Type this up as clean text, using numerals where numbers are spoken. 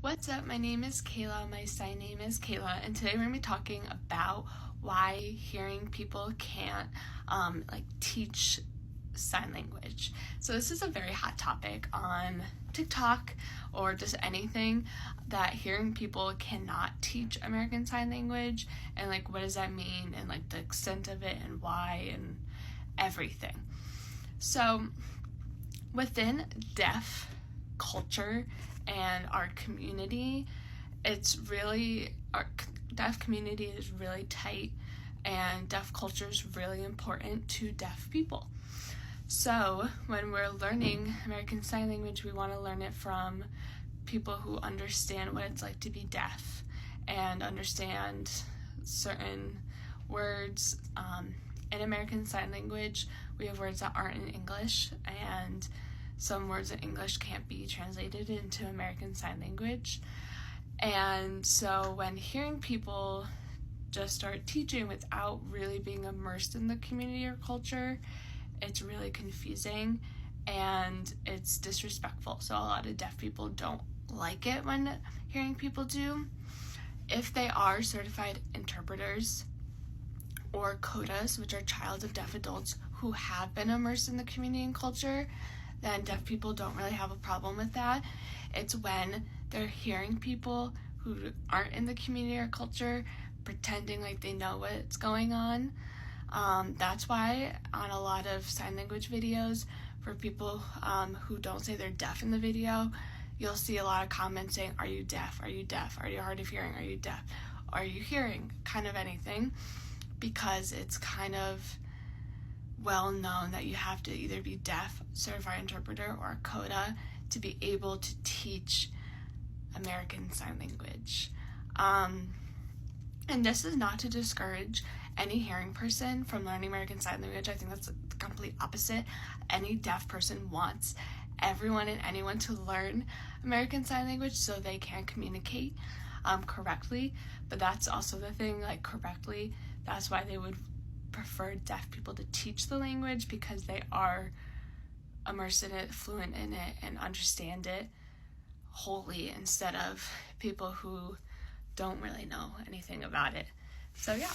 What's up? My name is Caela. My sign name is Caela, and today we're going to be talking about why hearing people can't teach sign language. So this is a very hot topic on TikTok or just anything, that hearing people cannot teach American Sign Language, and what does that mean, and the extent of it and why and everything. So within deaf culture and our community, our deaf community is really tight, and deaf culture is really important to deaf people. So when we're learning American Sign Language, we want to learn it from people who understand what it's like to be deaf and understand certain words. In American Sign Language, we have words that aren't in English, and some words in English can't be translated into American Sign Language. And so when hearing people just start teaching without really being immersed in the community or culture, it's really confusing and it's disrespectful. So a lot of deaf people don't like it when hearing people do. If they are certified interpreters or CODAs, which are child of deaf adults who have been immersed in the community and culture, then deaf people don't really have a problem with that. It's when they're hearing people who aren't in the community or culture pretending like they know what's going on. That's why on a lot of sign language videos, for people who don't say they're deaf in the video, you'll see a lot of comments saying, "Are you deaf? Are you deaf? Are you hard of hearing? Are you deaf? Are you hearing?" Kind of anything, because it's kind of well known that you have to either be deaf, certified interpreter, or a CODA to be able to teach American Sign Language. And this is not to discourage any hearing person from learning American Sign Language. I think that's the complete opposite. Any deaf person wants everyone and anyone to learn American Sign Language so they can communicate correctly. But that's also the thing, correctly. That's why they would prefer deaf people to teach the language, because they are immersed in it, fluent in it, and understand it wholly, instead of people who don't really know anything about it. So yeah.